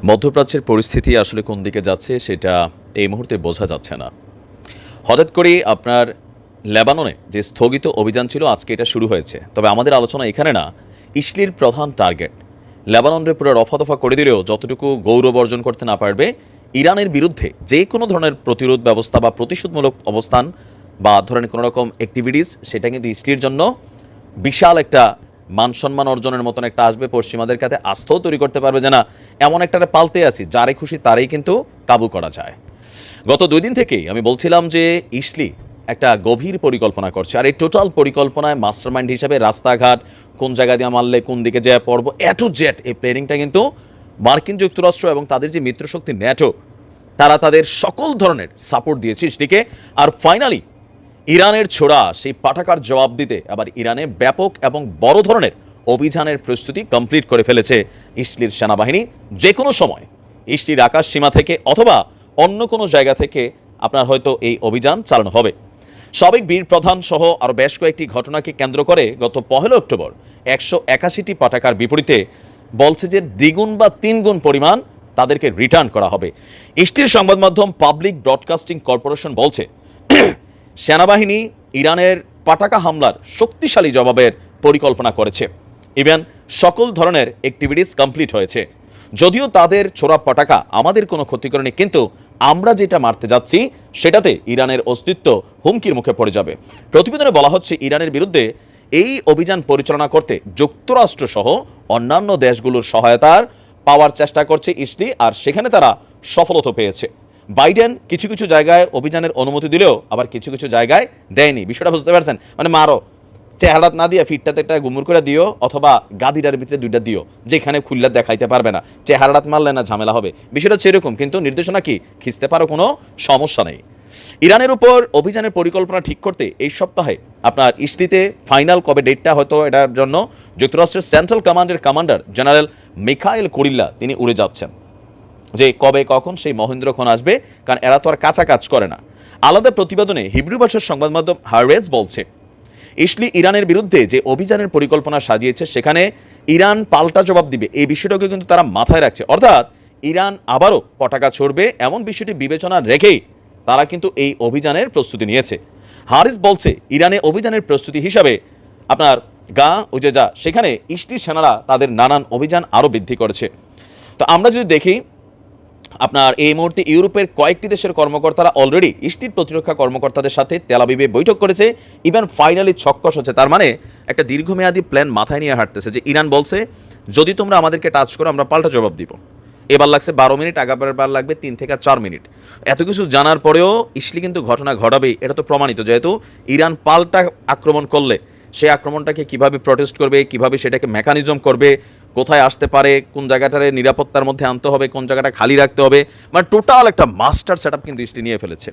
মধ্যপ্রাচ্যের পরিস্থিতি আসলে কোন দিকে যাচ্ছে সেটা এই মুহূর্তে বোঝা যাচ্ছে না। হঠাৎ করেই আপনার লেবাননে যে স্থগিত অভিযান ছিল আজকে এটা শুরু হয়েছে। তবে আমাদের আলোচনা এখানে না, ইসলির প্রধান টার্গেট লেবাননরে পুরো রফাদফা করে দিলেও যতটুকু গৌরব অর্জন করতে না পারবে, ইরানের বিরুদ্ধে যে কোনো ধরনের প্রতিরোধ ব্যবস্থা বা প্রতিশোধমূলক অবস্থান বা ধরনের কোনো রকম অ্যাক্টিভিটিস, সেটা কিন্তু ইসলির জন্য বিশাল একটা মান সম্মান অর্জনের মতন একটা আসবে। পশ্চিমাদের কাছে আস্থাও তৈরি করতে পারবে যে না, এমন একটা পালতে আসি যারে খুশি তারাই কিন্তু কাবু করা যায়। গত 2 দিন থেকেই আমি বলছিলাম যে ইসলি একটা গভীর পরিকল্পনা করছে, আর এই টোটাল পরিকল্পনায় মাস্টারমাইন্ড হিসাবে রাস্তাঘাট কোন জায়গা দিয়ে মারলে কোন দিকে যায় পড়বো টু জেড, এই প্ল্যানিংটা কিন্তু মার্কিন যুক্তরাষ্ট্র এবং তাদের যে মিত্রশক্তি ন্যাটো, তারা তাদের সকল ধরনের সাপোর্ট দিয়েছে ইসলিকে। আর ফাইনালি ইরানের ছোড়া সেই পাঠাকার জবাব দিতে আবার ইরানে ব্যাপক এবং বড় ধরনের অভিযানের প্রস্তুতি কমপ্লিট করে ফেলেছে ইসলির সেনাবাহিনী। যে কোনো সময় ইসলির আকাশ সীমা থেকে অথবা অন্য কোনো জায়গা থেকে আপনার হয়তো এই অভিযান চালানো হবে। সাবেক বীর প্রধান সহ আরও বেশ কয়েকটি ঘটনাকে কেন্দ্র করে গত 1 অক্টোবর 181টি পাঠাকার বিপরীতে বলছে যে দ্বিগুণ বা 3 গুণ পরিমাণ তাদেরকে রিটার্ন করা হবে। ইসলির সংবাদ মাধ্যম পাবলিক ব্রডকাস্টিং কর্পোরেশন বলছে সেনাবাহিনী ইরানের পাটাকা হামলার শক্তিশালী জবাবের পরিকল্পনা করেছে। ইভেন সকল ধরনের অ্যাক্টিভিটিস কমপ্লিট হয়েছে। যদিও তাদের ছোড়া পাটাকা আমাদের কোনো ক্ষতি করেনি, কিন্তু আমরা যেটা মারতে যাচ্ছি সেটাতে ইরানের অস্তিত্ব হুমকির মুখে পড়ে যাবে। প্রতিবেদনে বলা হচ্ছে ইরানের বিরুদ্ধে এই অভিযান পরিচালনা করতে যুক্তরাষ্ট্র সহ অন্যান্য দেশগুলোর সহায়তার পাওয়ার চেষ্টা করছে ইসলি, আর সেখানে তারা সফলতা পেয়েছে। বাইডেন কিছু কিছু জায়গায় অভিযানের অনুমতি দিলেও আবার কিছু কিছু জায়গায় দেয়নি। বিষয়টা বুঝতে পারছেন? মানে মারো, চেহারাত না দিয়ে ফিটটাতে একটা গুমুর করে দিও, অথবা গাদিটার ভিতরে 2টা দিও, যেখানে খুললে দেখাইতে পারবে না। চেহারাত মারলে না ঝামেলা হবে, বিষয়টা সেরকম। কিন্তু নির্দেশনা কি খিঁচতে পারো, কোনো সমস্যা নেই। ইরানের উপর অভিযানের পরিকল্পনা ঠিক করতে এই সপ্তাহে আপনার ইসলিতে ফাইনাল কবে ডেটটা, হয়তো এটার জন্য যুক্তরাষ্ট্রের সেন্ট্রাল কমান্ডের কমান্ডার জেনারেল মিখাইল কুরিল্লা তিনি উড়ে যাচ্ছেন, যে কবে কখন সেই মহেন্দ্রক্ষণ আসবে, কারণ এরা তো আর কাঁচা কাজ করে না। আলাদা প্রতিবেদনে হিব্রু ভাষার সংবাদ মাধ্যম হারেজ বলছে ইসলি ইরানের বিরুদ্ধে যে অভিযানের পরিকল্পনা সাজিয়েছে সেখানে ইরান পাল্টা জবাব দিবে, এই বিষয়টাকে কিন্তু তারা মাথায় রাখছে। অর্থাৎ ইরান আবারও পটাকা ছড়বে এমন বিষয়টি বিবেচনা রেখেই তারা কিন্তু এই অভিযানের প্রস্তুতি নিয়েছে। হারিস বলছে ইরানে অভিযানের প্রস্তুতি হিসাবে আপনার গা উজেজা সেখানে ইসলি সেনারা তাদের নানান অভিযান আরও বৃদ্ধি করেছে। তো আমরা যদি দেখি আপনার এই মুহূর্তে ইউরোপের কয়েকটি দেশের কর্মকর্তারা অলরেডি ইসলির প্রতিরক্ষা কর্মকর্তাদের সাথে তেল আবিবে বৈঠক করেছে। ইভেন ফাইনালি ছক্কস হচ্ছে, তার মানে একটা দীর্ঘমেয়াদী প্ল্যান মাথায় নিয়ে হাঁটতেছে যে ইরান বলছে যদি তোমরা আমাদেরকে টাচ করো আমরা পাল্টা জবাব দিব। এবার লাগছে 12 মিনিট, আগাবার লাগবে 3 থেকে 4 মিনিট। এত কিছু জানার পরেও ইসলি কিন্তু ঘটনা ঘটাবেই, এটা তো প্রমাণিত। যেহেতু ইরান পাল্টা আক্রমণ করলে সেই আক্রমণটাকে কিভাবে প্রটেস্ট করবে, কিভাবে সেটাকে মেকানিজম করবে, কোথায় আসতে পারে, কোন জায়গাটারে নিরাপত্তার মধ্যে আনতে হবে, কোন জায়গাটা খালি রাখতে হবে, মানে টোটাল একটা মাস্টার সেটআপ কিন্তু ইসলি নিয়ে ফেলেছে।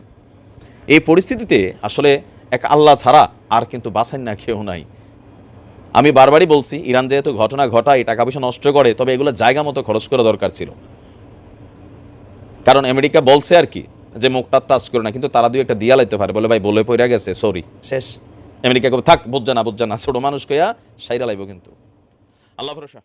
এই পরিস্থিতিতে আসলে এক আল্লাহ ছাড়া আর কিন্তু বাঁচান না কেউ নাই। আমি বারবারই বলছি ইরান যেহেতু ঘটনা ঘটায়, টাকা পয়সা নষ্ট করে, তবে এগুলো জায়গা মতো খরচ করা দরকার ছিল। কারণ আমেরিকা বলছে আর কি যে মুখটা টাচ করে না, কিন্তু তারা দুই একটা দিয়া লাইতে পারে, বলে ভাই বলে পড়ে গেছে সরি, শেষ। আমেরিকা থাক বুঝছে না ছোট মানুষ কইয়া সাইরা লাইব, কিন্তু আল্লাহ ভরসা।